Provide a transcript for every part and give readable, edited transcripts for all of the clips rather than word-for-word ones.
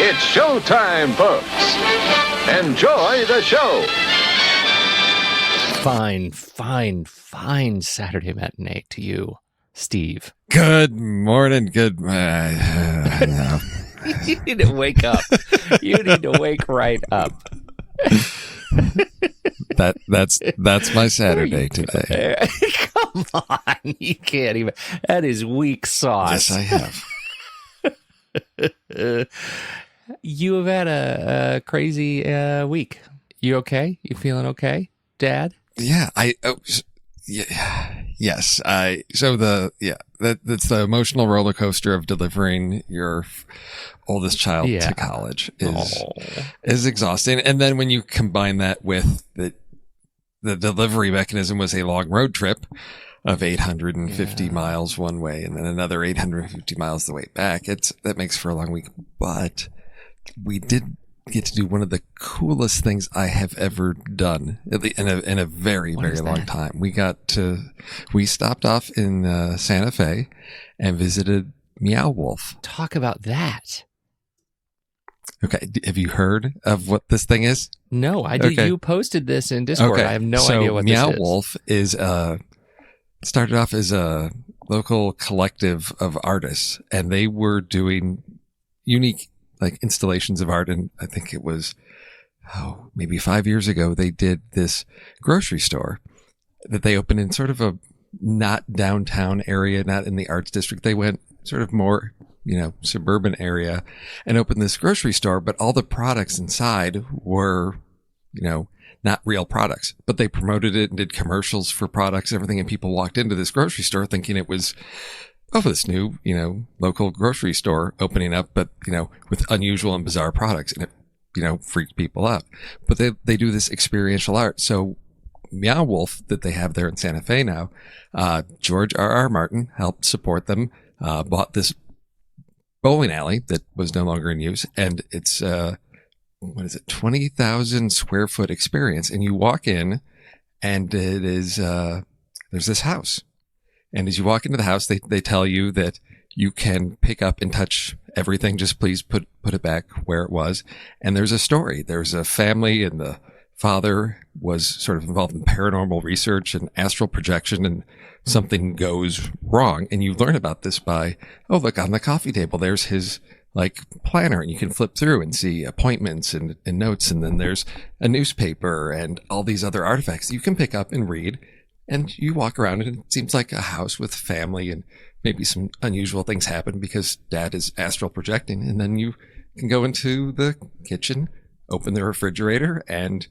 It's showtime, folks. Enjoy the show. Fine Saturday matinee to you, Steve. Good morning. Good. You need to wake up. You need to wake right up. That's my Saturday today. Come on, you can't even. That is weak sauce. Yes, I have. You have had a crazy week. You okay? You feeling okay, Dad? Yeah, yes. That's the emotional roller coaster of delivering your oldest child to college is exhausting. And then when you combine that with the delivery mechanism was a long road trip of 850 miles one way and then another 850 miles the way back, that makes for a long week. But we did get to do one of the coolest things I have ever done in a very, very long time. We stopped off in Santa Fe and visited Meow Wolf. Talk about that. Okay. Have you heard of what this thing is? No, I did. Okay. You posted this in Discord. Okay. I have no idea what Meow this is. Meow Wolf is started off as a local collective of artists, and they were doing unique installations of art. And I think it was, maybe 5 years ago, they did this grocery store that they opened in sort of a not downtown area, not in the arts district. They went sort of more, suburban area and opened this grocery store, but all the products inside were, not real products, but they promoted it and did commercials for products, everything. And people walked into this grocery store thinking it was, this new, local grocery store opening up, but, with unusual and bizarre products. And it, freaked people out. But they do this experiential art. So Meow Wolf that they have there in Santa Fe now, George R.R. Martin helped support them, bought this bowling alley that was no longer in use. And it's, 20,000 square foot experience. And you walk in and it is, there's this house. And as you walk into the house, they tell you that you can pick up and touch everything. Just please put it back where it was. And there's a story. There's a family, and the father was sort of involved in paranormal research and astral projection, and something goes wrong. And you learn about this by, look, on the coffee table, there's his planner, and you can flip through and see appointments and notes. And then there's a newspaper and all these other artifacts you can pick up and read. And you walk around and it seems like a house with family, and maybe some unusual things happen because Dad is astral projecting. And then you can go into the kitchen, open the refrigerator, and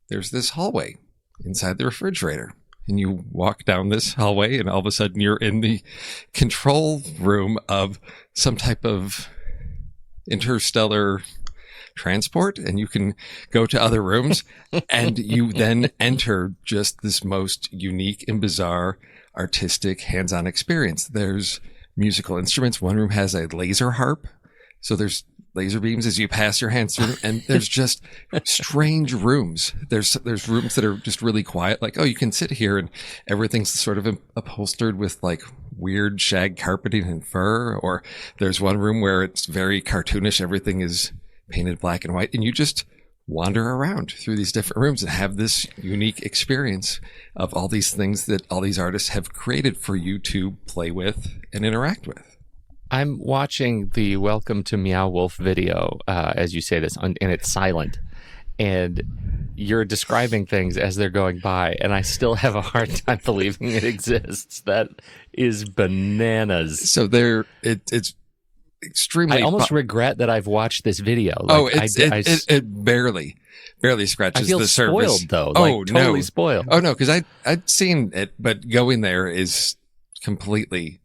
there's this hallway inside the refrigerator. And you walk down this hallway and all of a sudden you're in the control room of some type of interstellar transport, and you can go to other rooms and you then enter just this most unique and bizarre artistic hands-on experience. There's musical instruments. One room has a laser harp. So there's laser beams as you pass your hands through, and there's just strange rooms. There's rooms that are just really quiet. You can sit here and everything's sort of upholstered with weird shag carpeting and fur. Or there's one room where it's very cartoonish. Everything is painted black and white, and you just wander around through these different rooms and have this unique experience of all these things that all these artists have created for you to play with and interact with. I'm watching the Welcome to Meow Wolf video, as you say this, and it's silent. And you're describing things as they're going by, and I still have a hard time believing it exists. That is bananas. So it's extremely. I almost regret that I've watched this video. It barely scratches the surface. I feel spoiled though. Totally spoiled. Oh no, because I'd seen it, but going there is completely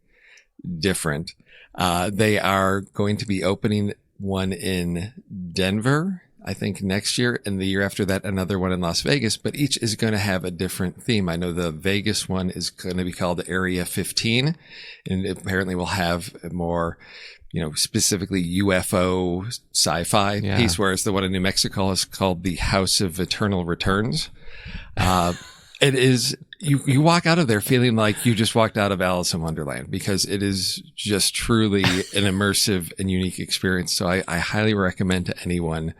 different. They are going to be opening one in Denver, I think next year, and the year after that, another one in Las Vegas, but each is going to have a different theme. I know the Vegas one is going to be called Area 15, and apparently will have a more, specifically UFO sci-fi piece, whereas the one in New Mexico is called the House of Eternal Returns. It is. You walk out of there feeling like you just walked out of Alice in Wonderland, because it is just truly an immersive and unique experience. So I highly recommend to anyone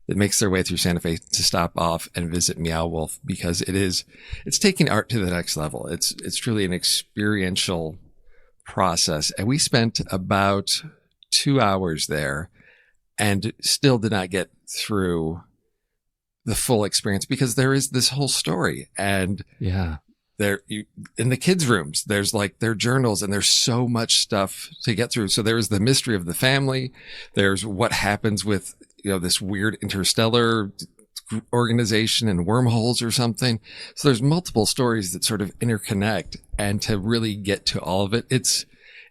that makes their way through Santa Fe to stop off and visit Meow Wolf, because it's taking art to the next level. It's truly an experiential process. And we spent about 2 hours there and still did not get through the full experience, because there is this whole story. And in the kids' rooms, there's like their journals, and there's so much stuff to get through. So there's the mystery of the family. There's what happens with, this weird interstellar organization and wormholes or something. So there's multiple stories that sort of interconnect, and to really get to all of it, it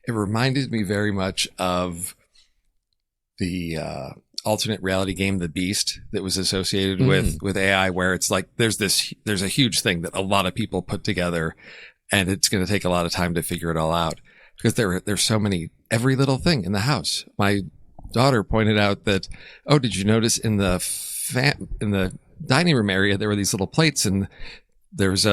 reminded me very much of the alternate reality game, The Beast, that was associated with AI, where it's like there's a huge thing that a lot of people put together, and it's going to take a lot of time to figure it all out, because there's so many, every little thing in the house. My daughter pointed out that, oh, did you notice in the dining room area there were these little plates, and there's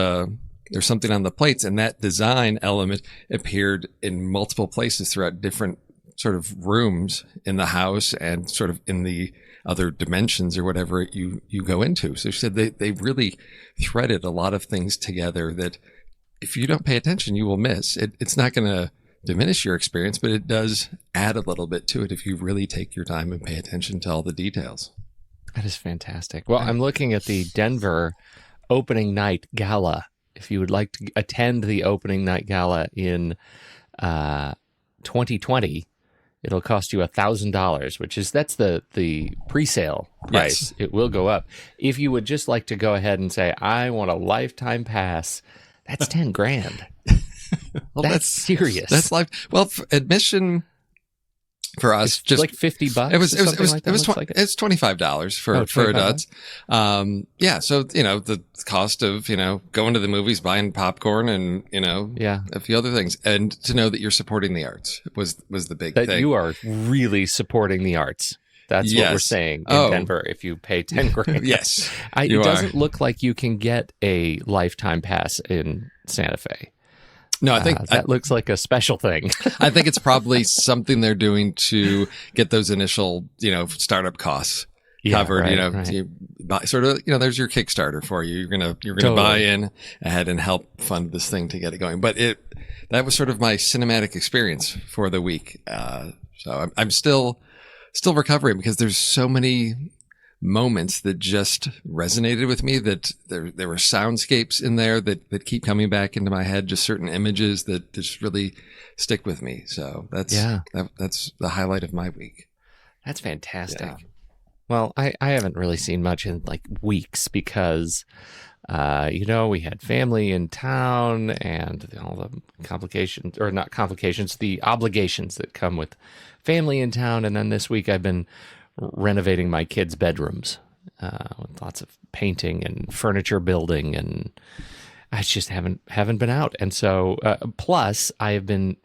something on the plates, and that design element appeared in multiple places throughout different sort of rooms in the house, and sort of in the other dimensions or whatever you go into. So she said they really threaded a lot of things together that if you don't pay attention, you will miss. It's not going to diminish your experience, but it does add a little bit to it if you really take your time and pay attention to all the details. That is fantastic. Well, I'm looking at the Denver opening night gala. If you would like to attend the opening night gala in 2020, it'll cost you $1,000, that's the pre-sale price. Yes. It will go up. If you would just like to go ahead and say, I want a lifetime pass, that's $10,000. Well, that's serious. That's life. Well, admission for us, it's just like $50. It was it's $25 for adults. Yeah. So the cost of going to the movies, buying popcorn, and a few other things, and to know that you're supporting the arts was the big thing. You are really supporting the arts. That's what we're saying in Denver. If you pay $10,000, yes, it doesn't look like you can get a lifetime pass in Santa Fe. No, I think that looks like a special thing. I think it's probably something they're doing to get those initial, startup costs covered. Right. You buy, sort of, there's your Kickstarter for you. You're gonna Totally buy in ahead and help fund this thing to get it going. But that was sort of my cinematic experience for the week. So I'm still recovering, because there's so many moments that just resonated with me, that there were soundscapes in there that keep coming back into my head, just certain images that just really stick with me. So that's the highlight of my week. That's fantastic. Yeah. Well, I haven't really seen much in like weeks, because we had family in town, and all the complications, or not complications, the obligations that come with family in town. And then this week I've been renovating my kids' bedrooms with lots of painting and furniture building, and I just haven't been out. And so, plus I have been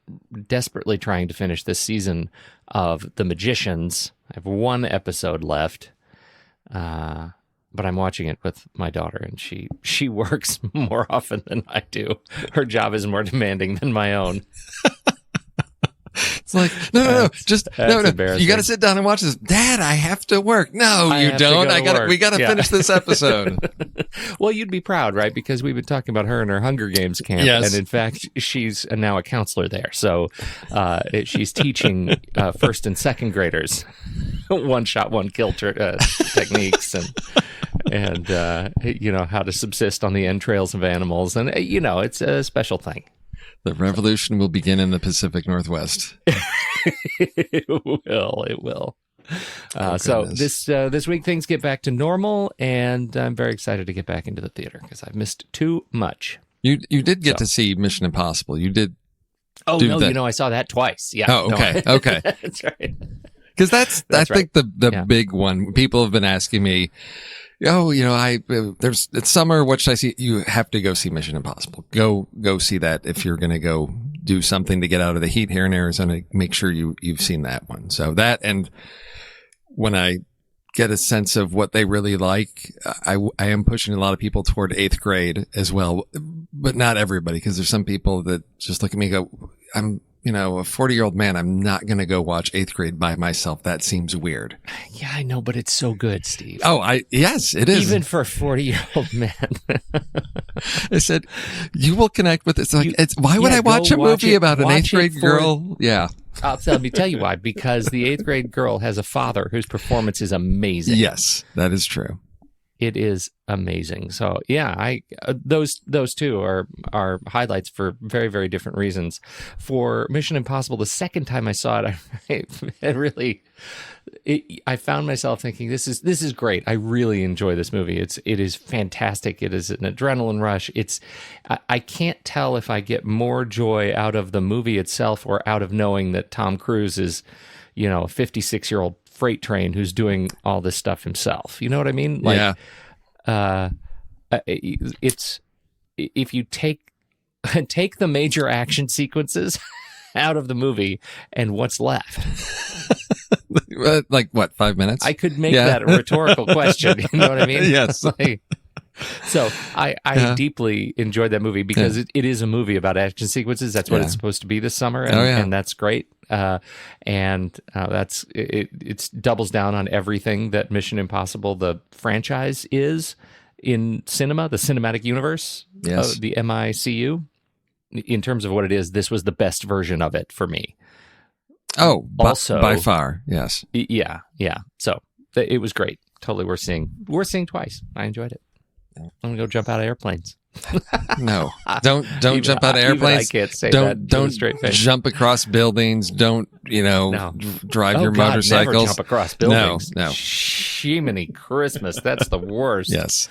desperately trying to finish this season of The Magicians. I have one episode left, but I'm watching it with my daughter, and she works more often than I do. Her job is more demanding than my own. It's like, no. You got to sit down and watch this. Dad, I have to work. No, you don't. We got to finish this episode. Well, you'd be proud, right? Because we've been talking about her in her Hunger Games camp. Yes. And in fact, she's now a counselor there. So she's teaching first and second graders one shot, one kill techniques, and how to subsist on the entrails of animals. And, it's a special thing. The revolution will begin in the Pacific Northwest. It will. So this week things get back to normal, and I'm very excited to get back into the theater, because I've missed too much. You did get to see Mission Impossible. You did. Oh no, I saw that twice. Yeah. Oh, okay, no. Okay. That's right. Because I think the big one. People have been asking me, it's summer. What should I see? You have to go see Mission Impossible. Go see that. If you're going to go do something to get out of the heat here in Arizona, make sure you've seen that one. So that, and when I get a sense of what they really like. I am pushing a lot of people toward 8th grade as well, but not everybody, because there's some people that just look at me and go, I'm, a 40-year-old man. I'm not going to go watch 8th grade by myself. That seems weird. Yeah, I know, but it's so good, Steve. Yes, it is. Even for a 40-year-old man. I said, you will connect with it. Why would I watch a movie about an 8th grade girl? Yeah. Let me tell you why. Because the 8th grade girl has a father whose performance is amazing. Yes, that is true. It is amazing. So yeah, those two are highlights for very, very different reasons. For Mission Impossible, the second time I saw it, I found myself thinking, this is great. I really enjoy this movie. It is fantastic. It is an adrenaline rush. I can't tell if I get more joy out of the movie itself or out of knowing that Tom Cruise is, a 56-year-old freight train who's doing all this stuff himself. You know what I mean? Yeah. It's, if you take the major action sequences out of the movie and what's left. Like what, 5 minutes? I could make that a rhetorical question. You know what I mean? Yes. So I deeply enjoyed that movie because it is a movie about action sequences. That's what it's supposed to be this summer, and that's great. That's it doubles down on everything that Mission Impossible, the franchise, is in cinema, the cinematic universe, the MICU. In terms of what it is, this was the best version of it for me. Oh, also by far, yes. Yeah. So it was great. Totally worth seeing. Worth seeing twice. I enjoyed it. I'm gonna go jump out of airplanes. No, don't jump out of airplanes. I can't say don't straight face. Jump across buildings. Don't drive your motorcycles. Never jump across buildings. No. Shiminy Christmas. That's the worst. Yes.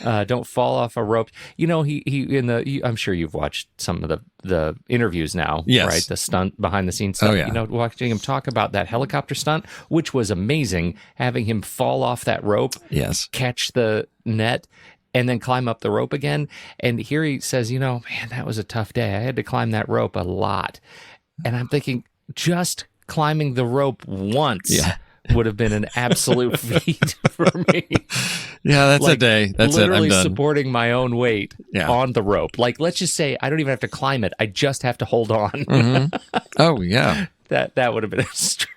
Don't fall off a rope. I'm sure you've watched some of the interviews now, yes. Right? The stunt, behind the scenes stuff. Oh, yeah. Watching him talk about that helicopter stunt, which was amazing, having him fall off that rope, yes, catch the net, and then climb up the rope again. And here he says, man, that was a tough day. I had to climb that rope a lot. And I'm thinking, just climbing the rope once would have been an absolute feat for me. Yeah, that's a day. That's literally it. I'm done. Supporting my own weight on the rope. Like, let's just say I don't even have to climb it. I just have to hold on. Mm-hmm. Oh, yeah. That would have been a stretch.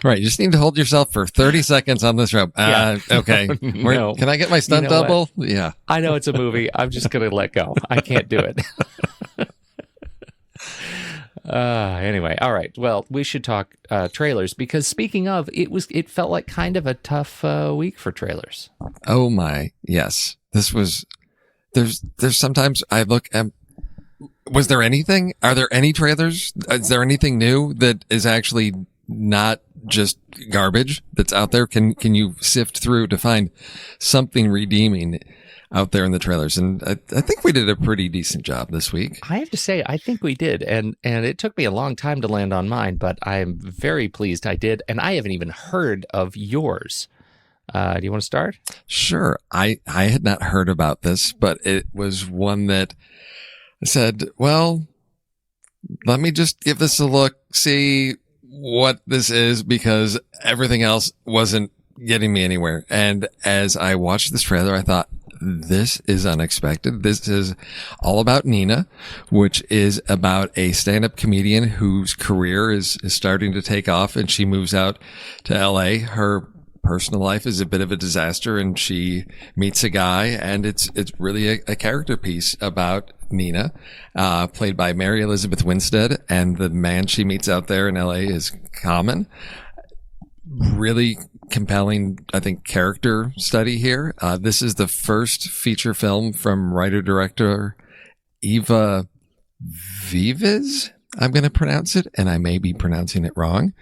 Right. You just need to hold yourself for 30 seconds on this rope. Okay. No. Can I get my stunt double? What? Yeah. I know it's a movie. I'm just going to let go. I can't do it. Anyway, all right. Well, we should talk trailers, because speaking of, it felt like kind of a tough week for trailers. Oh my, yes. This was. There's sometimes I look at. Was there anything? Are there any trailers? Is there anything new that is actually not just garbage that's out there? Can you sift through to find something redeeming out there in the trailers? And I think we did a pretty decent job this week. I have to say, I think we did. And it took me a long time to land on mine, but I'm very pleased I did. And I haven't even heard of yours. Do you want to start? Sure. I had not heard about this, but it was one that I said, well, let me just give this a look, see what this is, because everything else wasn't getting me anywhere. And as I watched this trailer, I thought, this is unexpected. This is all about Nina, which is about a stand-up comedian whose career is starting to take off, and she moves out to LA. Her personal life is a bit of a disaster, and she meets a guy, and it's really a character piece about Nina, played by Mary Elizabeth Winstead, and the man she meets out there in LA is Common. Really compelling, I think, character study here. This is the first feature film from writer-director Eva Vives. I'm going to pronounce it, and I may be pronouncing it wrong.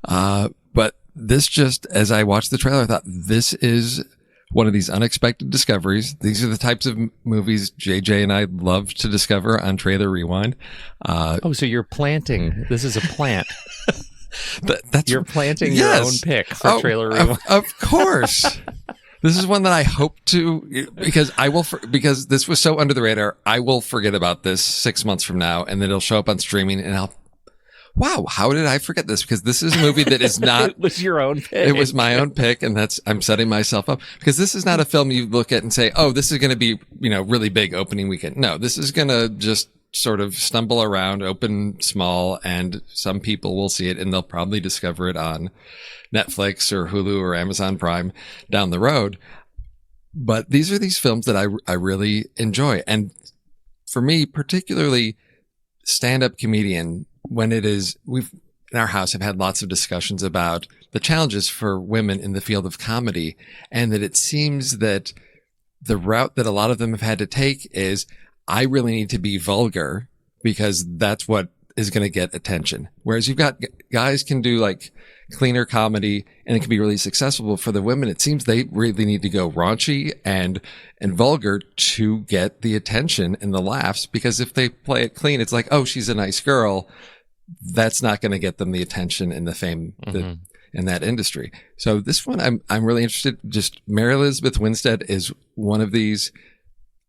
But this just, as I watched the trailer, I thought, this is one of these unexpected discoveries. These are the types of movies JJ and I love to discover on Trailer Rewind. So you're planting. This is a plant. You're planting your own pick for Trailer Rewind. Of course. This is one that I hope to, because this was so under the radar, I will forget about this 6 months from now, and then it'll show up on streaming, and I'll wow, how did I forget this? Because this is a movie that is not. It was your own pick. It was my own pick, and I'm setting myself up because this is not a film you look at and say, oh, this is going to be, really big opening weekend. No, this is going to just sort of stumble around, open small, and some people will see it and they'll probably discover it on Netflix or Hulu or Amazon Prime down the road. But these are these films that I really enjoy. And for me, particularly stand-up comedian, when we've in our house have had lots of discussions about the challenges for women in the field of comedy, and that it seems that the route that a lot of them have had to take is, I really need to be vulgar because that's what is going to get attention. Whereas you've got guys can do like cleaner comedy and it can be really successful. But for the women, it seems they really need to go raunchy and vulgar to get the attention and the laughs, because if they play it clean, it's like, oh, she's a nice girl. That's not going to get them the attention and the fame that, in that industry. So this one, I'm really interested. Just Mary Elizabeth Winstead is one of these.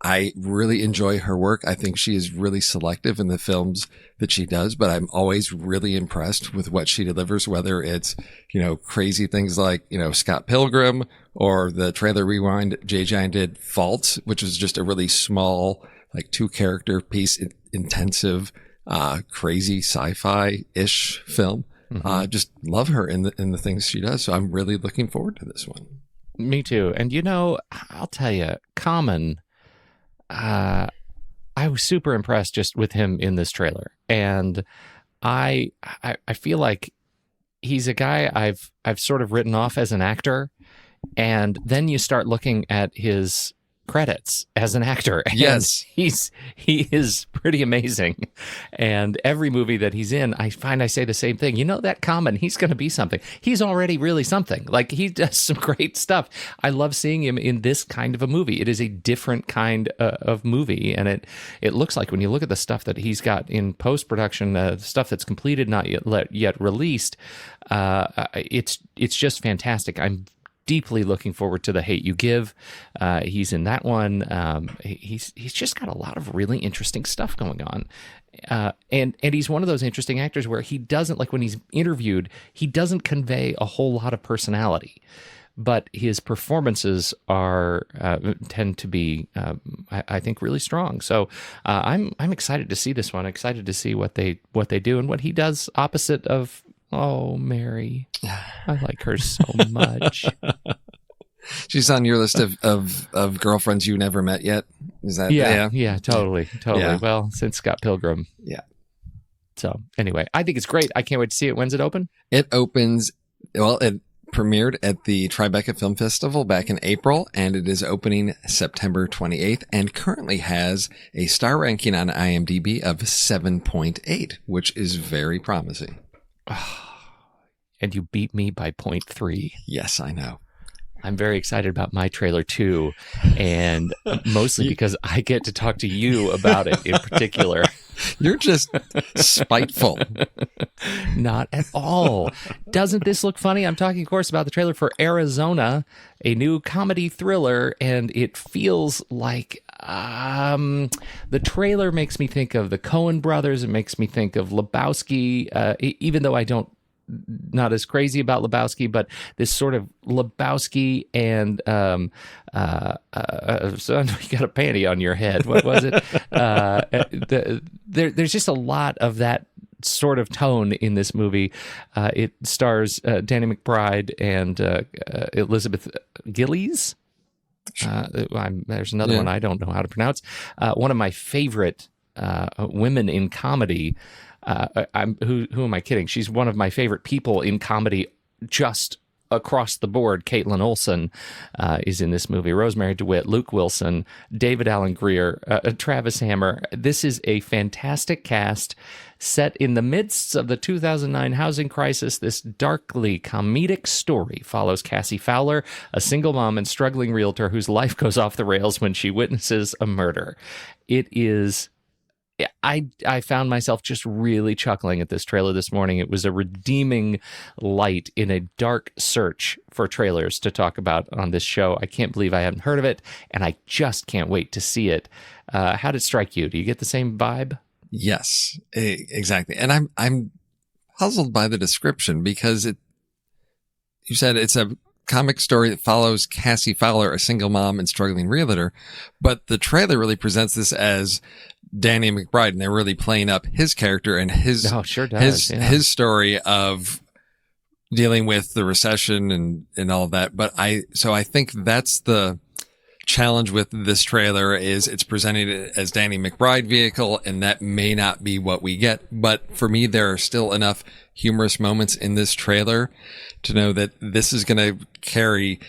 I really enjoy her work. I think she is really selective in the films that she does, but I'm always really impressed with what she delivers, whether it's, crazy things like, Scott Pilgrim, or the trailer rewind Jay Giant did Fault, which was just a really small, like 2-character piece, intensive, crazy sci-fi-ish film. Just love her in the things she does. So I'm really looking forward to this one. Me too. And I'll tell you, Common, I was super impressed just with him in this trailer, and I feel like he's a guy I've sort of written off as an actor, and then you start looking at his credits as an actor. And yes, he is pretty amazing, and every movie that he's in, I say the same thing. That Common, he's going to be something. He's already really something. Like, he does some great stuff. I love seeing him in this kind of a movie. It is a different kind of movie, and it looks like, when you look at the stuff that he's got in post-production, stuff that's completed, not yet released, it's just fantastic. I'm deeply looking forward to The Hate U Give. He's in that one. He's just got a lot of really interesting stuff going on. And he's one of those interesting actors where he doesn't, like when he's interviewed, he doesn't convey a whole lot of personality, but his performances tend to be, I think, really strong. So I'm excited to see this one. Excited to see what they do and what he does opposite of, oh, Mary. I like her so much. She's on your list of girlfriends you never met yet. Is that? Yeah, totally. Yeah. Well, since Scott Pilgrim. Yeah. So anyway, I think it's great. I can't wait to see it. When's it open? It opens, it premiered at the Tribeca Film Festival back in April, and it is opening September 28th, and currently has a star ranking on IMDb of 7.8, which is very promising. And you beat me by 0.3. Yes, I know. I'm very excited about my trailer too, and mostly because I get to talk to you about it in particular. You're just spiteful. Not at all. Doesn't this look funny? I'm talking, of course, about the trailer for Arizona, a new comedy thriller, and it feels like the trailer makes me think of the Coen brothers. It makes me think of Lebowski, even though I don't, not as crazy about Lebowski, but this sort of Lebowski and so you got a panty on your head. What was it? There's just a lot of that sort of tone in this movie. It stars Danny McBride and Elizabeth Gillies. There's another one I don't know how to pronounce. One of my favorite women in comedy. Who am I kidding? She's one of my favorite people in comedy, just across the board. Caitlin Olsen is in this movie. Rosemary DeWitt, Luke Wilson, David Alan Grier, Travis Hammer. This is a fantastic cast set in the midst of the 2009 housing crisis. This darkly comedic story follows Cassie Fowler, a single mom and struggling realtor whose life goes off the rails when she witnesses a murder. It is... I found myself just really chuckling at this trailer this morning. It was a redeeming light in a dark search for trailers to talk about on this show. I can't believe I haven't heard of it, and I just can't wait to see it. How did it strike you? Do you get the same vibe? Yes, exactly. And I'm puzzled by the description because you said it's a comic story that follows Cassie Fowler, a single mom and struggling realtor, but the trailer really presents this as Danny McBride, and they're really playing up his character and his his story of dealing with the recession and all of that. But I think that's the challenge with this trailer is it's presented as Danny McBride vehicle, and that may not be what we get. But for me, there are still enough humorous moments in this trailer to know that this is going to carry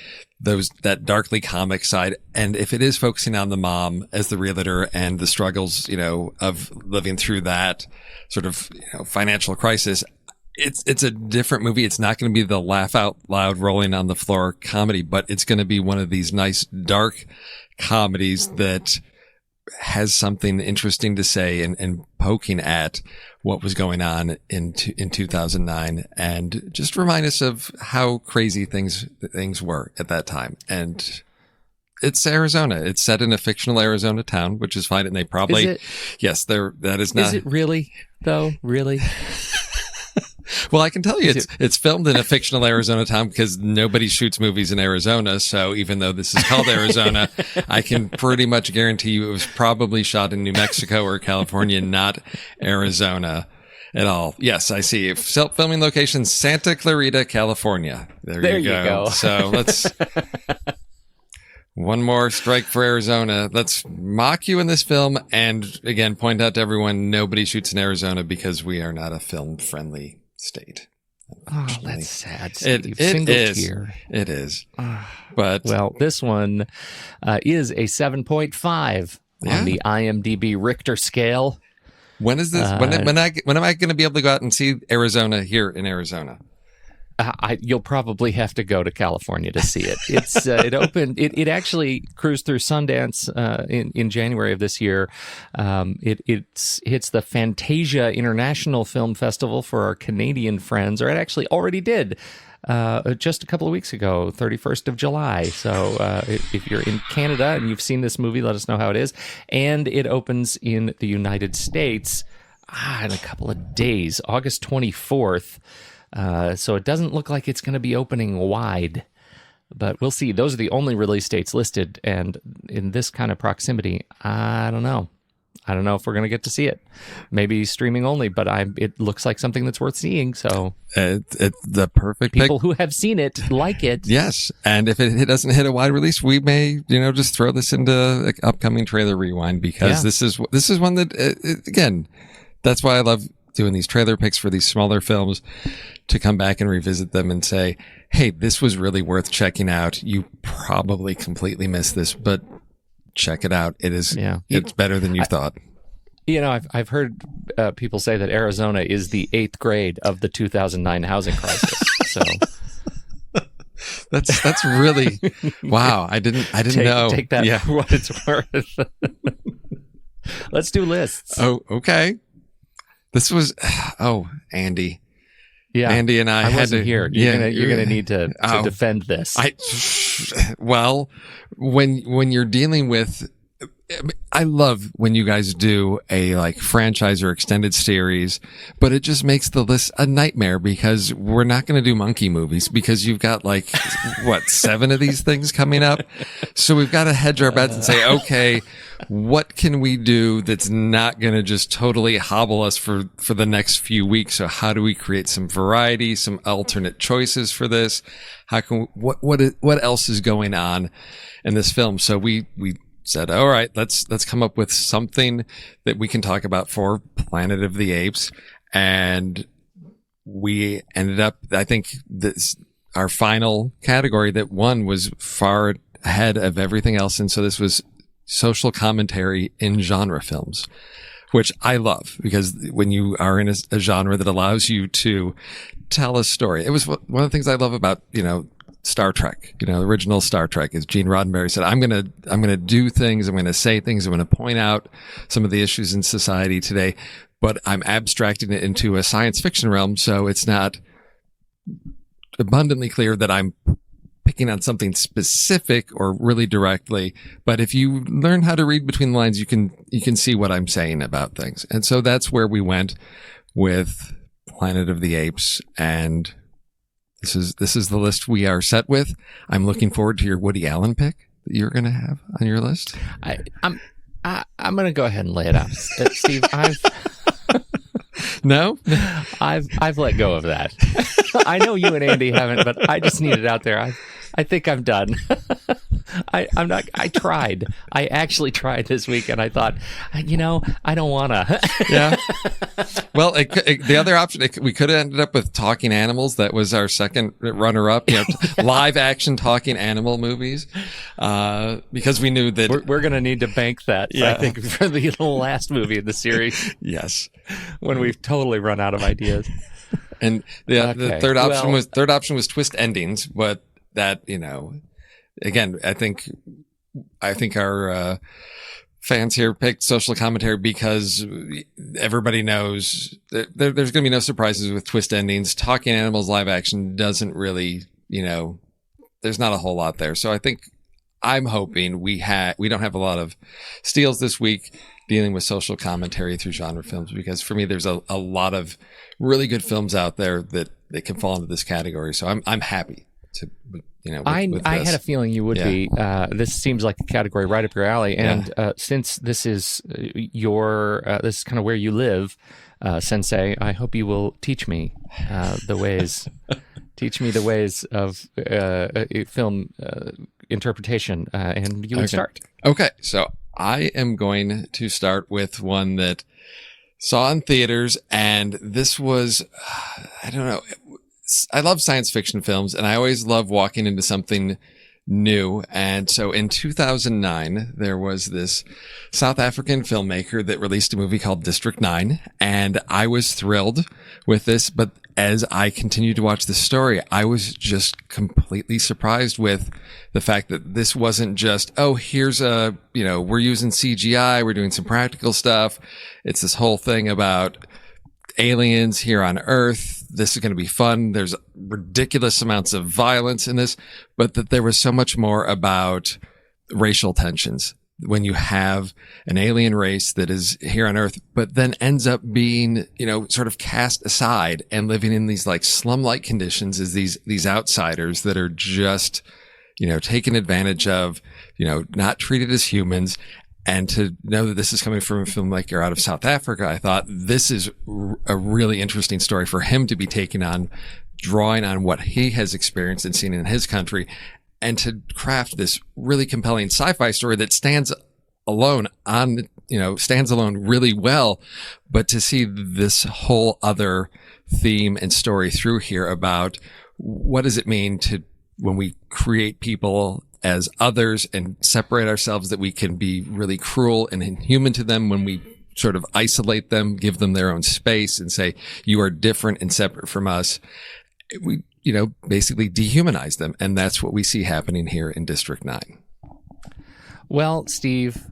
that darkly comic side. And if it is focusing on the mom as the realtor and the struggles, of living through that sort of financial crisis, it's a different movie. It's not going to be the laugh out loud, rolling on the floor comedy, but it's going to be one of these nice dark comedies that has something interesting to say and poking at what was going on in 2009 and just remind us of how crazy things were at that time. And it's Arizona. It's set in a fictional Arizona town, which is fine. And they probably, yes, that is not. Is it really though? Really? Well, I can tell you it's filmed in a fictional Arizona town because nobody shoots movies in Arizona. So even though this is called Arizona, I can pretty much guarantee you it was probably shot in New Mexico or California, not Arizona at all. Yes, I see. Filming location, Santa Clarita, California. There you go. So let's... One more strike for Arizona. Let's mock you in this film and, again, point out to everyone nobody shoots in Arizona because we are not a film-friendly state. Oh, that's sad, Steve. It is. Tier. It is. But well, this one is a 7.5 on the IMDb Richter scale. When is this? When am I going to be able to go out and see Arizona here in Arizona? You'll probably have to go to California to see it. It opened. It actually cruised through Sundance in January of this year. It hits the Fantasia International Film Festival for our Canadian friends, or it actually already did just a couple of weeks ago, 31st of July. So if you're in Canada and you've seen this movie, let us know how it is. And it opens in the United States in a couple of days, August 24th. So it doesn't look like it's going to be opening wide, but we'll see. Those are the only release dates listed, and in this kind of proximity, I don't know. I don't know if we're going to get to see it. Maybe streaming only, but it looks like something that's worth seeing. So it's the perfect people who have seen it like it. Yes, and if it doesn't hit a wide release, we may just throw this into an upcoming trailer rewind because this is one that again, that's why I love doing these trailer picks for these smaller films, to come back and revisit them and say, hey, this was really worth checking out. You probably completely missed this, but check it out. It is, it's better than you thought. I've heard people say that Arizona is the 8th grade of the 2009 housing crisis. So that's really, wow. I didn't know. Take that for what it's worth. Let's do lists. Oh, okay. This was, Andy. Yeah, Andy and I wasn't here. You're gonna need to defend this. Well, when you're dealing with, I love when you guys do a franchise or extended series, but it just makes the list a nightmare because we're not going to do monkey movies because you've got 7 of these things coming up. So we've got to hedge our bets and say, okay, what can we do that's not going to just totally hobble us for the next few weeks? So how do we create some variety, some alternate choices for this? How can what else is going on in this film? So we said, all right, let's come up with something that we can talk about for Planet of the Apes. And we ended up, I think our final category that won was far ahead of everything else. And so this was social commentary in genre films, which I love because when you are in a genre that allows you to tell a story, it was one of the things I love about, Star Trek, original Star Trek, is Gene Roddenberry said, I'm going to do things. I'm going to say things. I'm going to point out some of the issues in society today, but I'm abstracting it into a science fiction realm. So it's not abundantly clear that I'm picking on something specific or really directly. But if you learn how to read between the lines, you can see what I'm saying about things. And so that's where we went with Planet of the Apes, and this is the list we are set with. I'm looking forward to your Woody Allen pick that you're going to have on your list. I'm going to go ahead and lay it out, Steve. I've let go of that. I know you and Andy haven't, but I just need it out there. I think I'm done. I tried. I actually tried this week, and I thought, I don't want to. Yeah. Well, the other option, we could have ended up with Talking Animals. That was our second runner-up. Live action talking animal movies, because we knew that we're going to need to bank that. Yeah. I think for the last movie in the series. Yes. When we've totally run out of ideas. And the third option was twist endings, but that, again, I think our fans here picked social commentary because everybody knows that there's going to be no surprises with twist endings. Talking Animals live action doesn't really, there's not a whole lot there. So I'm hoping we don't have a lot of steals this week dealing with social commentary through genre films, because for me, there's a lot of really good films out there that can fall into this category. So I'm happy to, with I had a feeling you would be. This seems like a category right up your alley. And since this is this is kind of where you live, Sensei, I hope you will teach me the ways. Teach me the ways of film interpretation, and you would start. Okay, so I am going to start with one that saw in theaters, and this was, I don't know, I love science fiction films, and I always love walking into something new. And so in 2009, there was this South African filmmaker that released a movie called District 9, and I was thrilled with this, but as I continued to watch the story, I was just completely surprised with the fact that this wasn't just, here's we're using CGI, we're doing some practical stuff. It's this whole thing about aliens here on Earth. This is going to be fun. There's ridiculous amounts of violence in this, but that there was so much more about racial tensions. When you have an alien race that is here on Earth, but then ends up being, sort of cast aside and living in these like slum-like conditions as these outsiders that are just, taken advantage of, not treated as humans. And to know that this is coming from a filmmaker out of South Africa, I thought this is a really interesting story for him to be taking on, drawing on what he has experienced and seen in his country, and to craft this really compelling sci-fi story that stands alone really well, but to see this whole other theme and story through here about what does it mean to, when we create people as others and separate ourselves, that we can be really cruel and inhuman to them when we sort of isolate them, give them their own space and say, you are different and separate from us. We, basically dehumanize them. And that's what we see happening here in District 9. Well, Steve,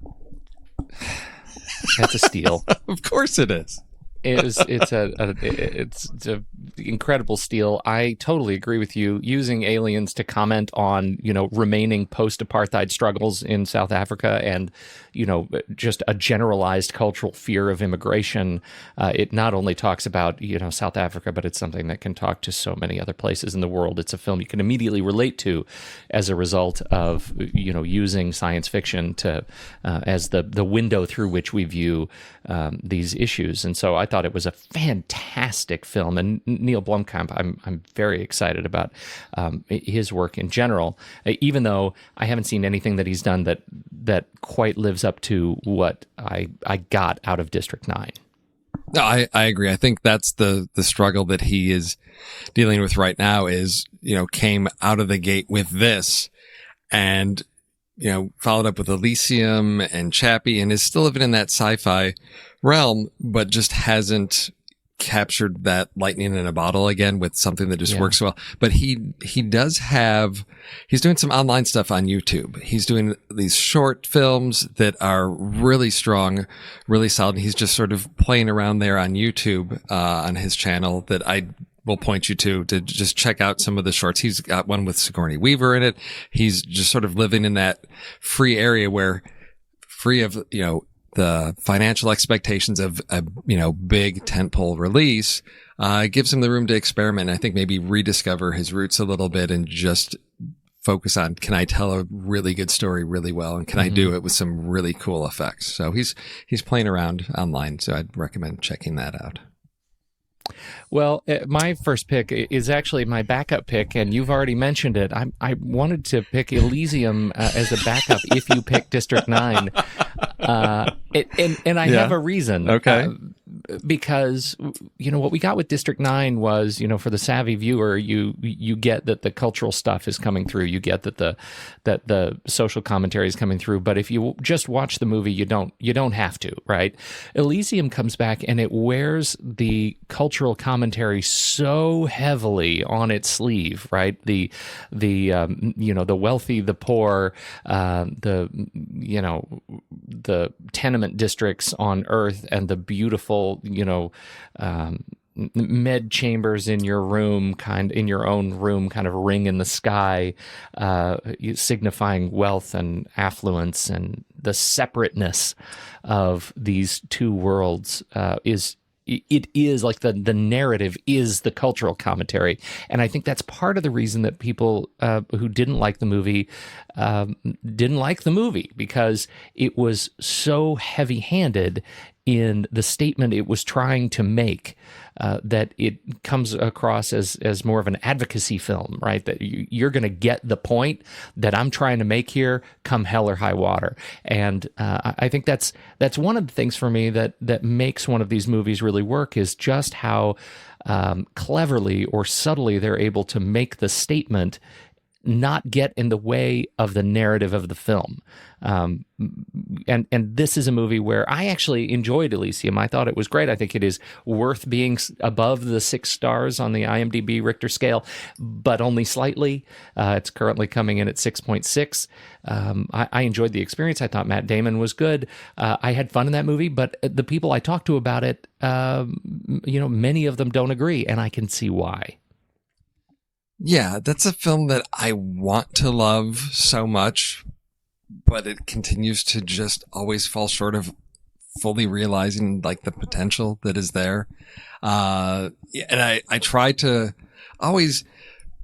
that's a steal. Of course it is. It's a incredible steal. I totally agree with you. Using aliens to comment on, remaining post-apartheid struggles in South Africa and, just a generalized cultural fear of immigration. It not only talks about, South Africa, but it's something that can talk to so many other places in the world. It's a film you can immediately relate to as a result of, using science fiction to as the window through which we view these issues. And so I thought it was a fantastic film, and Neill Blomkamp, I'm very excited about his work in general, even though I haven't seen anything that he's done that quite lives up to what I got out of District 9. No, I agree. I think that's the struggle that he is dealing with right now is, came out of the gate with this and, followed up with Elysium and Chappie and is still living in that sci-fi realm, but just hasn't captured that lightning in a bottle again with something that just works well. But he does have, he's doing some online stuff on YouTube. He's doing these short films that are really strong, really solid. And he's just sort of playing around there on YouTube, on his channel that I will point you to just check out some of the shorts. He's got one with Sigourney Weaver in it. He's just sort of living in that free area where free of, the financial expectations of a, big tentpole release. it gives him the room to experiment. I think maybe rediscover his roots a little bit and just focus on, can I tell a really good story really well? And can I do it with some really cool effects? So he's playing around online. So I'd recommend checking that out. Well, my first pick is actually my backup pick, and you've already mentioned it. I wanted to pick Elysium as a backup if you pick District 9. And I have a reason. Okay. Because, what we got with District 9 was, for the savvy viewer, you get that the cultural stuff is coming through. You get that the social commentary is coming through. But if you just watch the movie, you don't have to, right? Elysium comes back and it wears the cultural commentary so heavily on its sleeve, right? The wealthy, the poor, the tenement districts on Earth, and the beautiful, med chambers in your room, in your own room, kind of ring in the sky, signifying wealth and affluence, and the separateness of these two worlds it is like the narrative is the cultural commentary. And I think that's part of the reason that people who didn't like the movie didn't like the movie, because it was so heavy-handed in the statement it was trying to make, that it comes across as more of an advocacy film, right? That you're going to get the point that I'm trying to make here, come hell or high water. And I think that's one of the things for me that makes one of these movies really work, is just how cleverly or subtly they're able to make the statement not get in the way of the narrative of the film. And this is a movie where I actually enjoyed Elysium. I thought it was great. I think it is worth being above the 6 stars on the IMDb Richter scale, but only slightly. It's currently coming in at 6.6. I enjoyed the experience. I thought Matt Damon was good. I had fun in that movie, but the people I talked to about it, many of them don't agree, and I can see why. Yeah, that's a film that I want to love so much, but it continues to just always fall short of fully realizing like the potential that is there. And I try to always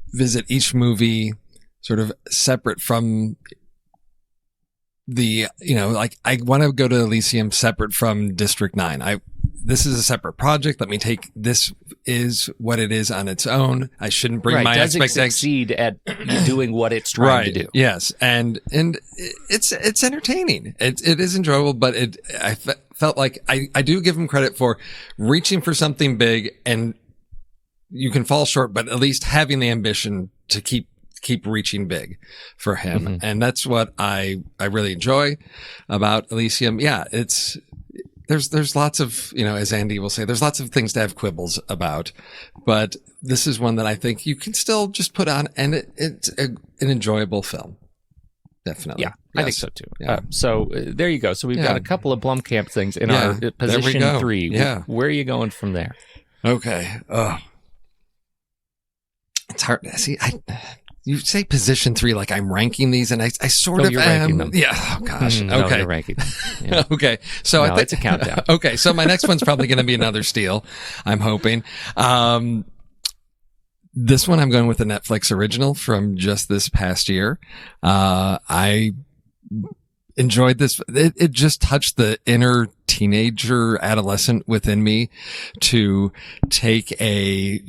visit each movie sort of separate from the, I want to go to Elysium separate from District 9. This is a separate project. Let me take this is what it is on its own. I shouldn't bring my expectations. Does it succeed at doing what it's trying to do? Yes, and it's entertaining. It is enjoyable, but I felt like I do give him credit for reaching for something big, and you can fall short, but at least having the ambition to keep reaching big for him, mm-hmm. and that's what I really enjoy about Elysium. Yeah, there's lots of, as Andy will say, there's lots of things to have quibbles about, but this is one that I think you can still just put on, and it's an enjoyable film. Definitely. Yeah, yes. I think so too. Yeah. So there you go. So we've got a couple of Blomkamp things in our position 3. Yeah. Where are you going from there? Okay. It's hard. See, you say position 3 like I'm ranking these, and I sort of am. Ranking them. Yeah. Oh gosh. Okay. No, you're ranking them. Yeah. Okay. So it's a countdown. Okay. So my next one's probably going to be another steal, I'm hoping. This one I'm going with the Netflix original from just this past year. I enjoyed this. It just touched the inner teenager adolescent within me to take a,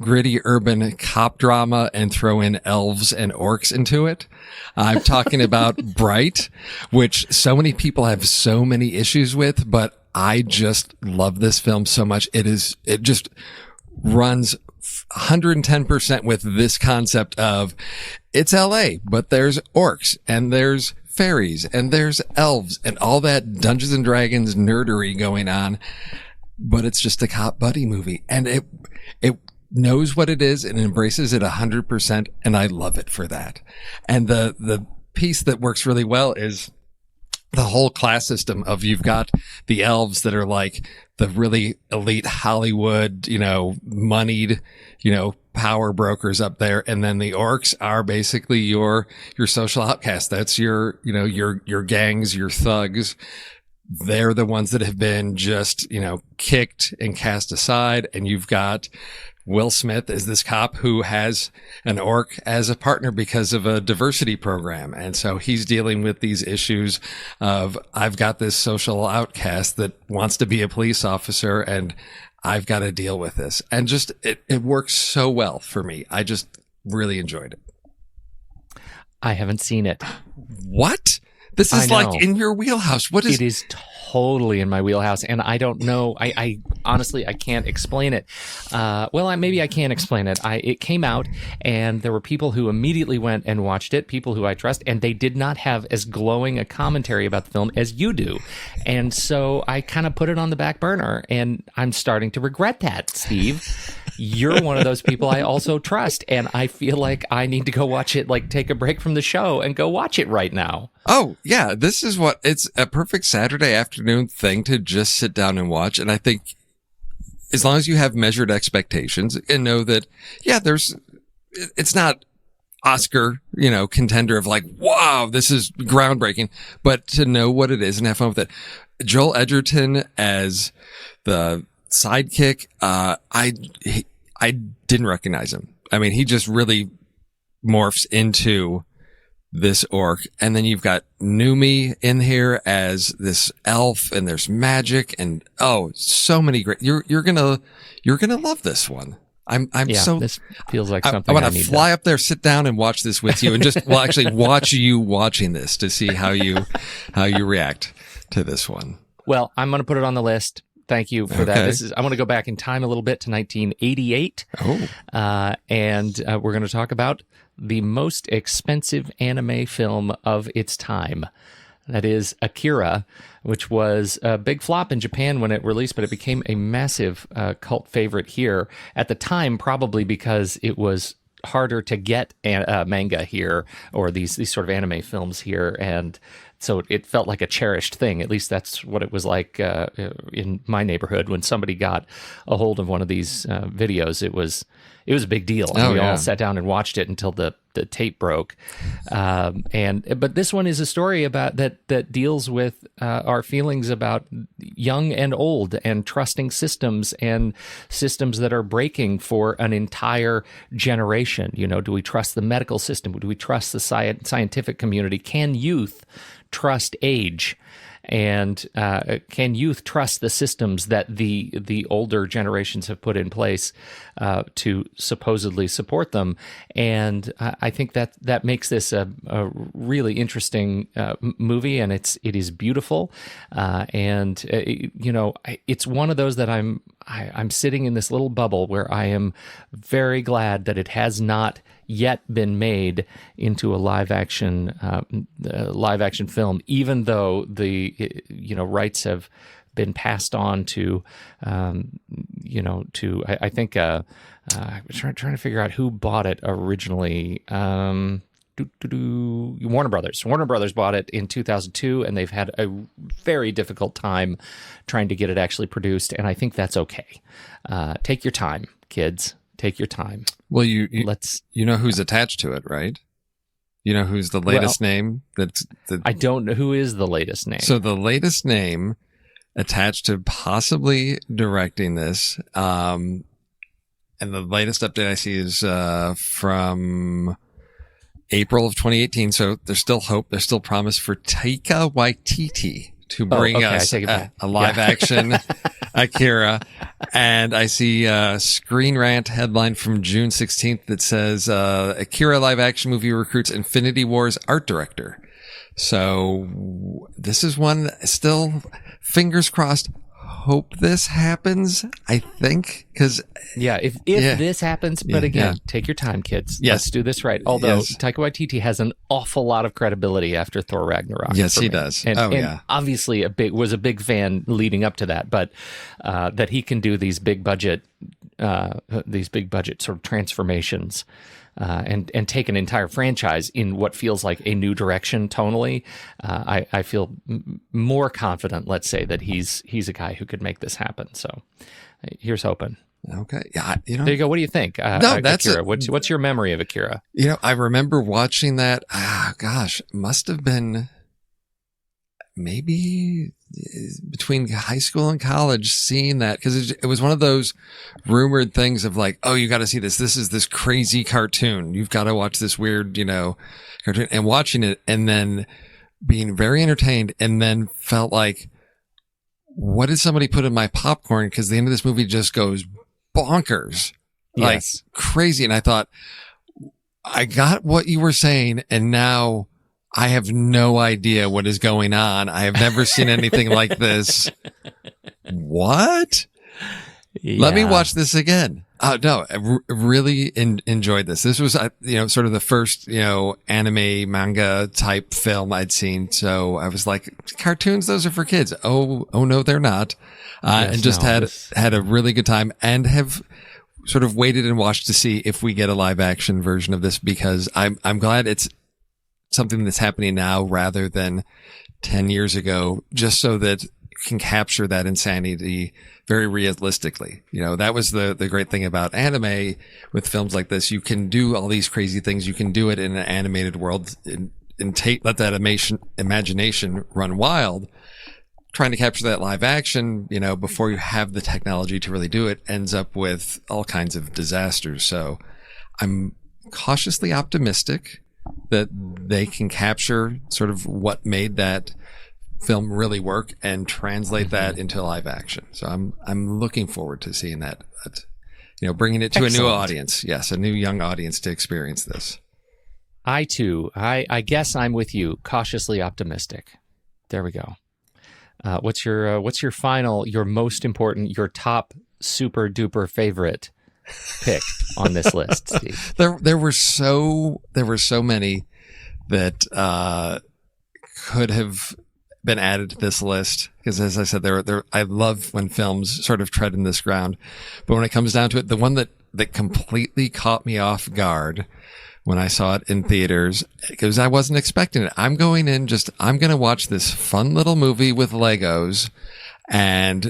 gritty urban cop drama and throw in elves and orcs into it. I'm talking about Bright, which so many people have so many issues with, but I just love this film so much. It just runs 110% with this concept of it's LA, but there's orcs and there's fairies and there's elves and all that Dungeons and Dragons nerdery going on, but it's just a cop buddy movie, and it knows what it is and embraces it 100%, and I love it for that. And the piece that works really well is the whole class system of, you've got the elves that are like the really elite Hollywood, moneyed, power brokers up there. And then the orcs are basically your social outcasts. That's your gangs, your thugs. they're the ones that have been just, kicked and cast aside. And you've got Will Smith as this cop who has an orc as a partner because of a diversity program. And so he's dealing with these issues of, I've got this social outcast that wants to be a police officer and I've got to deal with this. And just, it works so well for me. I just really enjoyed it. I haven't seen it. What? This is like in your wheelhouse. What is it? Is totally in my wheelhouse, and I don't know. I honestly, I can't explain it. Maybe I can explain it. It came out, and there were people who immediately went and watched it, people who I trust, and they did not have as glowing a commentary about the film as you do. And so I kind of put it on the back burner, and I'm starting to regret that, Steve. You're one of those people I also trust, and I feel like I need to go watch it, like take a break from the show and go watch it right now. Oh, yeah. This is it's a perfect Saturday afternoon thing to just sit down and watch. And I think as long as you have measured expectations and know that, it's not Oscar, contender of like, wow, this is groundbreaking, but to know what it is and have fun with it. Joel Edgerton as the sidekick, I didn't recognize him. I mean, he just really morphs into this orc. And then you've got Numi in here as this elf, and there's magic, and so many great. You're gonna love this one. This feels like something I want to fly up there, sit down, and watch this with you, and just actually watch you watching this to see how you react to this one. Well, I'm going to put it on the list. Thank you for that. I want to go back in time a little bit to 1988. And we're going to talk about the most expensive anime film of its time. That is Akira, which was a big flop in Japan when it released, but it became a massive cult favorite here. At the time, probably because it was harder to get manga here, or these sort of anime films here, and so it felt like a cherished thing. At least that's what it was like in my neighborhood when somebody got a hold of one of these videos. It was a big deal. And we all sat down and watched it until the tape broke. But this one is a story about that deals with our feelings about young and old, and trusting systems, and systems that are breaking for an entire generation. Do we trust the medical system? Do we trust the scientific community? Can youth trust age? And can youth trust the systems that the older generations have put in place to supposedly support them? And I think that makes this a really interesting movie, and it is beautiful. It's one of those that I'm sitting in this little bubble where I am very glad that it has not yet been made into a live action film, even though the rights have been passed on to I think I was trying to figure out who bought it originally. Warner Brothers bought it in 2002, and they've had a very difficult time trying to get it actually produced, and I think that's okay. Take your time, kids. Take your time. Well, you know who's attached to it, right? You know who's the latest name? I don't know who is the latest name. So the latest name attached to possibly directing this, and the latest update I see is from April of 2018. So there's still hope. There's still promise for Taika Waititi to bring us a live action Akira. And I see a Screen Rant headline from June 16th that says Akira live action movie recruits Infinity War's art director. So this is one still, fingers crossed, hope this happens, I think, because if this happens, but again, take your time, kids. Let's do this right. Although Taika Waititi has an awful lot of credibility after Thor Ragnarok. Yes, he does. And obviously was a big fan leading up to that, but that he can do these big budget sort of transformations. And take an entire franchise in what feels like a new direction tonally. I feel more confident, let's say, that he's a guy who could make this happen. So here's hoping. Okay. Yeah. There you go. What do you think? That's Akira. What's your memory of Akira? I remember watching that. Must have been, maybe between high school and college, seeing that, because it was one of those rumored things of like, oh, you got to see this. This is this crazy cartoon. You've got to watch this weird, cartoon, and watching it and then being very entertained, and then felt like, what did somebody put in my popcorn? Because the end of this movie just goes bonkers, like crazy. And I thought, I got what you were saying, and now I have no idea what is going on. I have never seen anything like this. What? Yeah. Let me watch this again. No, I really enjoyed this. This was, sort of the first, anime manga type film I'd seen. So I was like, cartoons, those are for kids. Oh no, they're not. And just had a really good time, and have sort of waited and watched to see if we get a live action version of this, because I'm glad it's something that's happening now rather than 10 years ago, just so that it can capture that insanity very realistically. That was the great thing about anime with films like this. You can do all these crazy things. You can do it in an animated world and let that imagination run wild. Trying to capture that live action, before you have the technology to really do it, ends up with all kinds of disasters. So I'm cautiously optimistic that they can capture sort of what made that film really work and translate that into live action. So I'm looking forward to seeing that, bringing it to a new audience. Yes, a new young audience to experience this. I too, I guess I'm with you, cautiously optimistic. There we go. What's your final, your most important, your top super duper favorite pick on this list, Steve? There were so many that could have been added to this list, because as I said, I love when films sort of tread in this ground, but when it comes down to it, the one that completely caught me off guard when I saw it in theaters, because I wasn't expecting it. I'm going to watch this fun little movie with Legos. And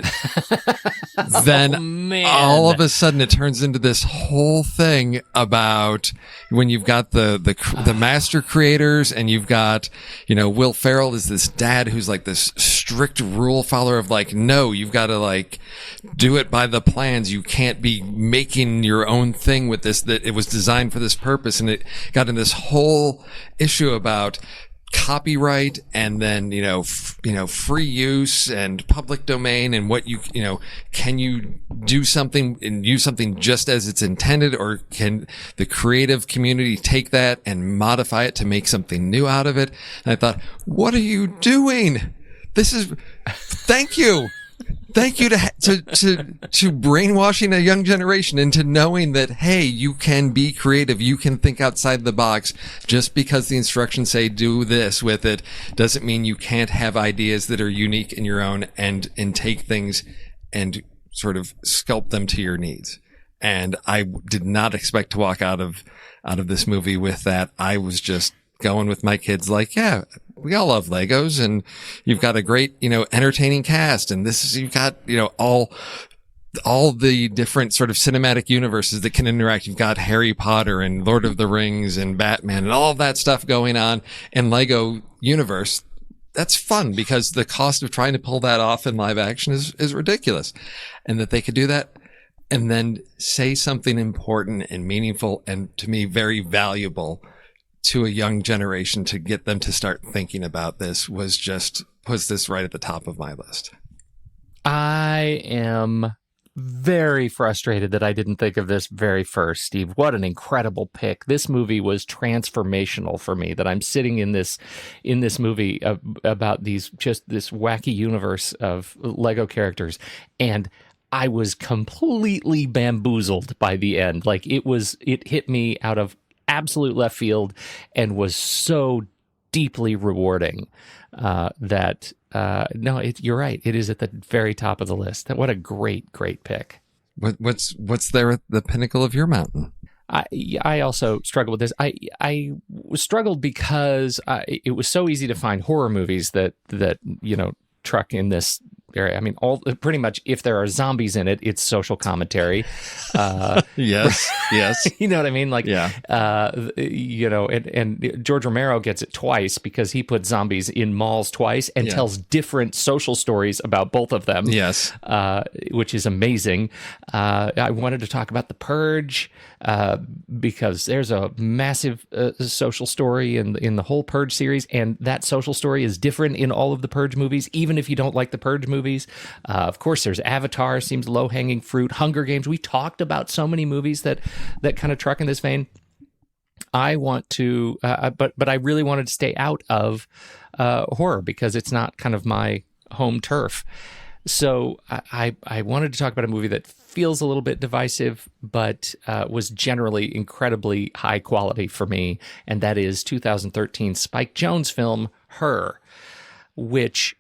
then all of a sudden it turns into this whole thing about when you've got the master creators, and you've got, Will Ferrell is this dad who's like this strict rule follower of like, no, you've got to like do it by the plans. You can't be making your own thing with this, that it was designed for this purpose. And it got in this whole issue about copyright, and then free use and public domain, and what can you do something and use something just as it's intended, or can the creative community take that and modify it to make something new out of it? And I thought, what are you doing? Thank you to brainwashing a young generation into knowing that, hey, you can be creative, you can think outside the box. Just because the instructions say do this with it doesn't mean you can't have ideas that are unique in your own, and take things and sort of sculpt them to your needs. And I did not expect to walk out of this movie with that. I was just going with my kids like, yeah, we all love Legos, and you've got a great, entertaining cast, and you've got, all the different sort of cinematic universes that can interact. You've got Harry Potter and Lord of the Rings and Batman and all of that stuff going on in Lego universe. That's fun, because the cost of trying to pull that off in live action is ridiculous. And that they could do that and then say something important and meaningful, and to me, very valuable to a young generation, to get them to start thinking about this, puts this right at the top of my list. I am very frustrated that I didn't think of this very first, Steve. What an incredible pick. This movie was transformational for me, that I'm sitting in this movie about this wacky universe of Lego characters, and I was completely bamboozled by the end. Like, it hit me out of absolute left field, and was so deeply rewarding that you're right. It is at the very top of the list. What a great pick. What's there at the pinnacle of your mountain? I also struggled with this. I struggled because it was so easy to find horror movies that truck in this I mean, all pretty much. If there are zombies in it, it's social commentary. Yes. You know what I mean? Like, Yeah. you know, and George Romero gets it twice because he put zombies in malls twice and Yeah. tells different social stories about both of them. Yes. Which is amazing. I wanted to talk about The Purge because there's a massive social story in the whole Purge series, and that social story is different in all of the Purge movies, even if you don't like the Purge movies. Of course, there's Avatar, seems low-hanging fruit. Hunger Games. We talked about so many movies that kind of truck in this vein. I want to, but I really wanted to stay out of horror because it's not kind of my home turf. So I wanted to talk about a movie that feels a little bit divisive, but was generally incredibly high quality for me, and that is 2013 Spike Jonze film Her, which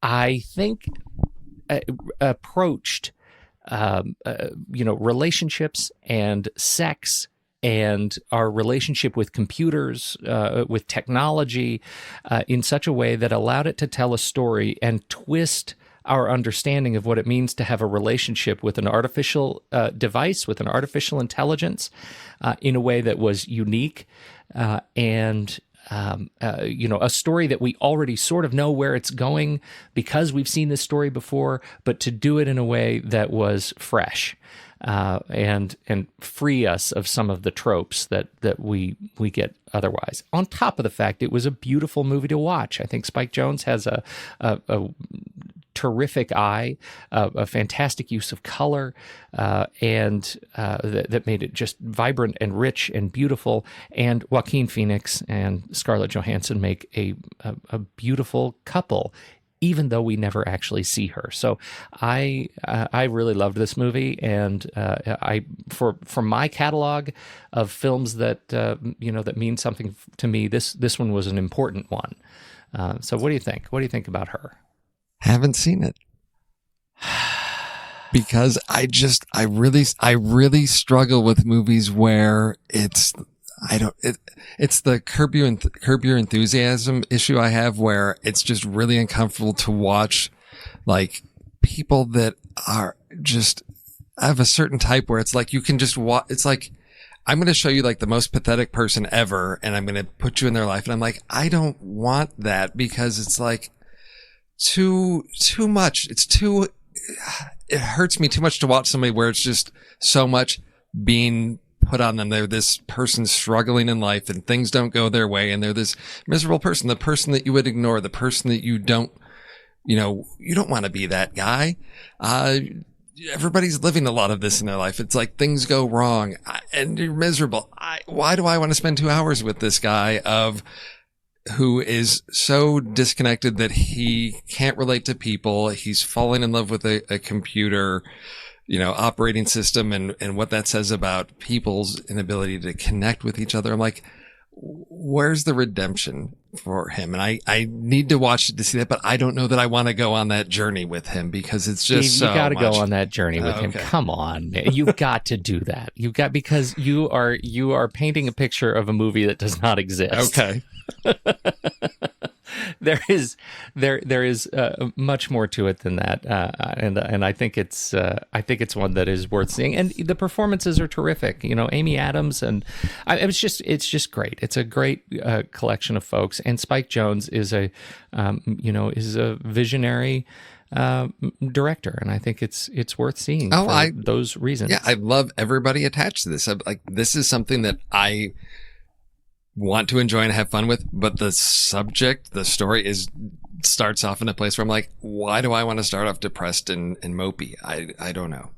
I think approached relationships and sex and our relationship with computers, with technology, in such a way that allowed it to tell a story and twist our understanding of what it means to have a relationship with an artificial device, with an artificial intelligence, in a way that was unique and a story that we already sort of know where it's going because we've seen this story before, but to do it in a way that was fresh and free us of some of the tropes that we get otherwise. On top of the fact, it was a beautiful movie to watch. I think Spike Jonze has a terrific eye, a fantastic use of color, and that made it just vibrant and rich and beautiful. And Joaquin Phoenix and Scarlett Johansson make a beautiful couple, even though we never actually see her. So I really loved this movie, and for my catalog of films that that mean something to me, this one was an important one. So what do you think? What do you think about Her? Haven't seen it because I really struggle with movies where it's the Curb Your Enthusiasm issue I have, where it's just really uncomfortable to watch, like, people that are just, I have a certain type where it's like you can just watch. It's like, I'm going to show you like the most pathetic person ever, and I'm going to put you in their life, and I'm like, I don't want that because it's like too much. It hurts me too much to watch somebody where it's just so much being put on them. They're this person struggling in life and things don't go their way, and they're this miserable person, the person that you would ignore, the person that you don't want to be that guy. Everybody's living a lot of this in their life. It's like things go wrong and you're miserable. Why do I want to spend 2 hours with this guy who is so disconnected that he can't relate to people? He's falling in love with a computer, operating system, and what that says about people's inability to connect with each other. I'm like, where's the redemption for him? And I need to watch it to see that, but I don't know that I want to go on that journey with him because it's just you got to go on that journey with him. Come on, man. You've got to do that. Because you are painting a picture of a movie that does not exist. Okay. There is much more to it than that, and I think it's one that is worth seeing, and the performances are terrific. Amy Adams, and it's just great. It's a great collection of folks, and Spike Jonze is a visionary director, and I think it's worth seeing for those reasons. Yeah, I love everybody attached to this. This is something that I want to enjoy and have fun with, but the story starts off in a place where I'm like, why do I want to start off depressed and mopey? I don't know.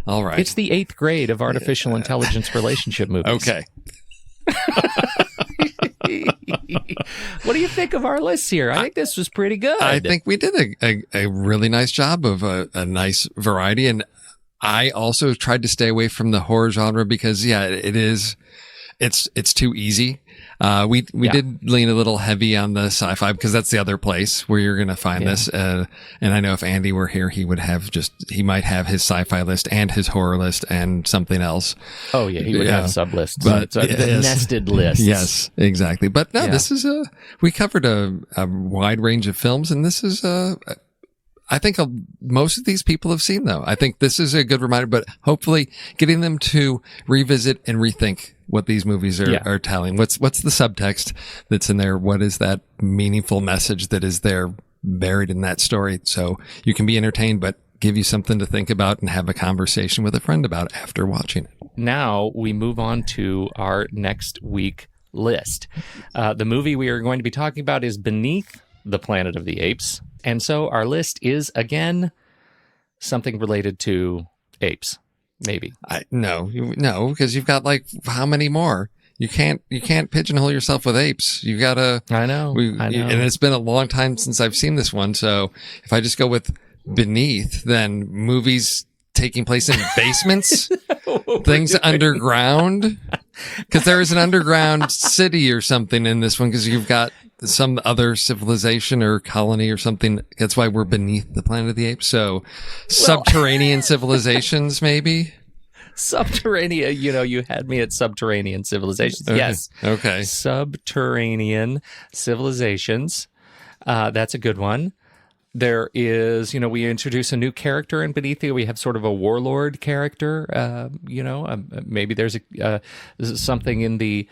All right. It's the 8th grade of artificial intelligence relationship movies. Okay. What do you think of our list here? I think this was pretty good. I think we did a really nice job of a nice variety, and I also tried to stay away from the horror genre because it's too easy. We did lean a little heavy on the sci-fi because that's the other place where you're going to find this. And I know if Andy were here, he might have his sci-fi list and his horror list and something else. Oh yeah. He would have sub lists, but the nested lists. Yes, exactly. But no, this is we covered a wide range of films, and this is I think most of these people have seen, though. I think this is a good reminder, but hopefully getting them to revisit and rethink what these movies are telling. What's the subtext that's in there? What is that meaningful message that is there buried in that story? So you can be entertained, but give you something to think about and have a conversation with a friend about after watching it. Now we move on to our next week list. The movie we are going to be talking about is Beneath the Planet of the Apes. And so our list is, again, something related to apes, maybe. No, because you've got like how many more? You can't pigeonhole yourself with apes. You gotta. I know. And it's been a long time since I've seen this one. So if I just go with Beneath, then movies taking place in basements, things underground, because there is an underground city or something in this one. Because you've got some other civilization or colony or something. That's why we're beneath the Planet of the Apes. So subterranean civilizations, maybe. Subterranean, you had me at subterranean civilizations. Okay. Yes. Okay. Subterranean civilizations. That's a good one. There is, we introduce a new character in Beneath. We have sort of a warlord character. Maybe there's something in the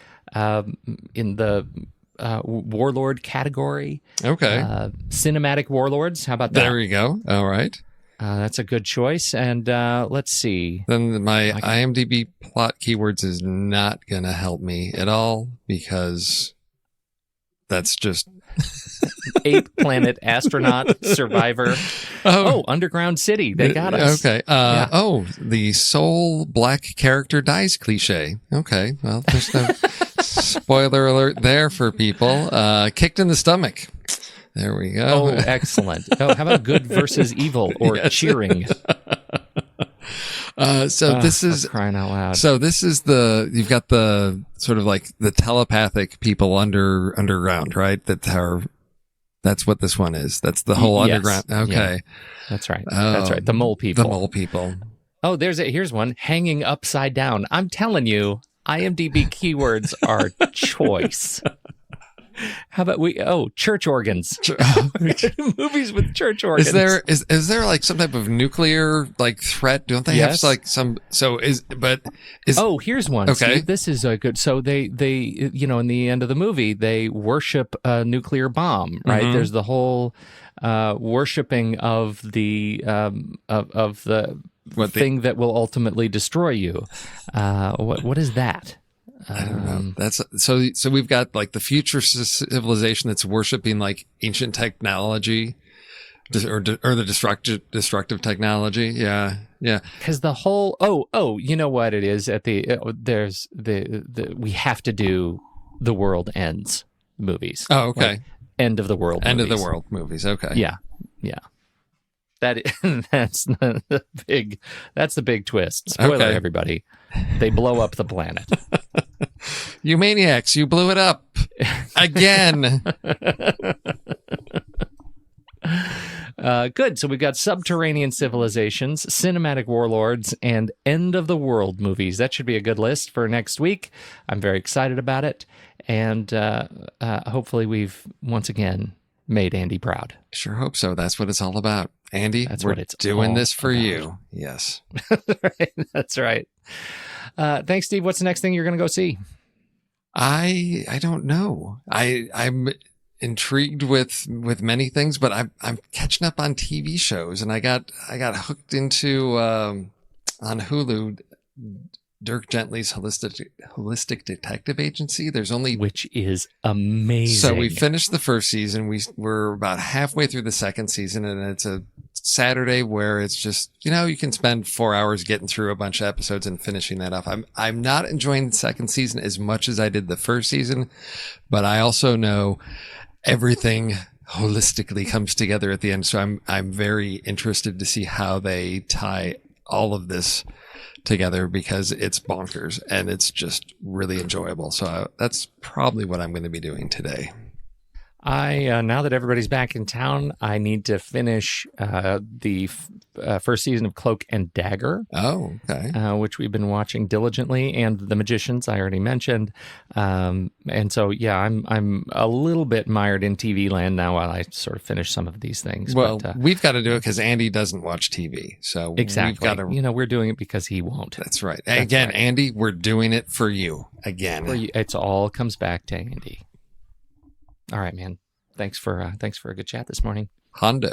warlord category. Okay. Cinematic warlords. How about that? There we go. All right. That's a good choice. And let's see. Then my IMDb plot keywords is not going to help me at all because that's just... Ape Planet, Astronaut, Survivor. Oh, Underground City. They got us. Okay. Oh, the sole black character dies cliche. Okay. Well, there's no spoiler alert there for people. Kicked in the stomach. There we go. Oh, excellent. Oh, how about good versus evil or cheering? This is crying out loud. So this is you've got the sort of like the telepathic people underground, right? That's what this one is. That's the whole underground. Okay. Yeah. That's right. That's right. The mole people. The mole people. Oh, here's one. Hanging upside down. I'm telling you, IMDb keywords are choice. How about church organs? Movies with church organs. Is there like some type of nuclear like threat? Don't they have like some? Here's one. Okay, Steve, this is a good. So they in the end of the movie they worship a nuclear bomb, right? Mm-hmm. There's the whole worshiping of the thing that will ultimately destroy you. What is that? I don't know. That's so we've got like the future civilization that's worshiping like ancient technology or the destructive technology. Yeah. Yeah. Cause the whole, you know what it is there's the we have to do the world ends movies. Oh, okay. Like end of the world movies. Of the world movies. Okay. Yeah. Yeah. That's the big twist. Spoiler, everybody. They blow up the planet. You maniacs, you blew it up again. Good. So we've got subterranean civilizations, cinematic warlords, and end of the world movies. That should be a good list for next week. I'm very excited about it. And hopefully we've once again made Andy proud. Sure hope so. That's what it's all about. Andy, we're doing this for you. Yes. That's right. Thanks, Steve. What's the next thing you're going to go see? I don't know. I'm intrigued with many things, but I'm catching up on TV shows, and I got hooked into on Hulu Dirk Gently's Holistic Detective Agency. Which is amazing. So we finished the first season. We're about halfway through the second season, and it's a Saturday where it's just, you can spend 4 hours getting through a bunch of episodes and finishing that off. I'm not enjoying the second season as much as I did the first season, but I also know everything holistically comes together at the end. So I'm very interested to see how they tie all of this together because it's bonkers and it's just really enjoyable. So that's probably what I'm going to be doing today. Now that everybody's back in town, I need to finish the first season of Cloak and Dagger. Oh, okay. Which we've been watching diligently, and The Magicians I already mentioned. And so, yeah, I'm a little bit mired in TV land now while I sort of finish some of these things. Well, but, we've got to do it because Andy doesn't watch TV. So exactly. We've got to... we're doing it because he won't. That's right. That's again, right. Andy, we're doing it for you again. It's all comes back to Andy. All right, man. Thanks for a good chat this morning. Hondo.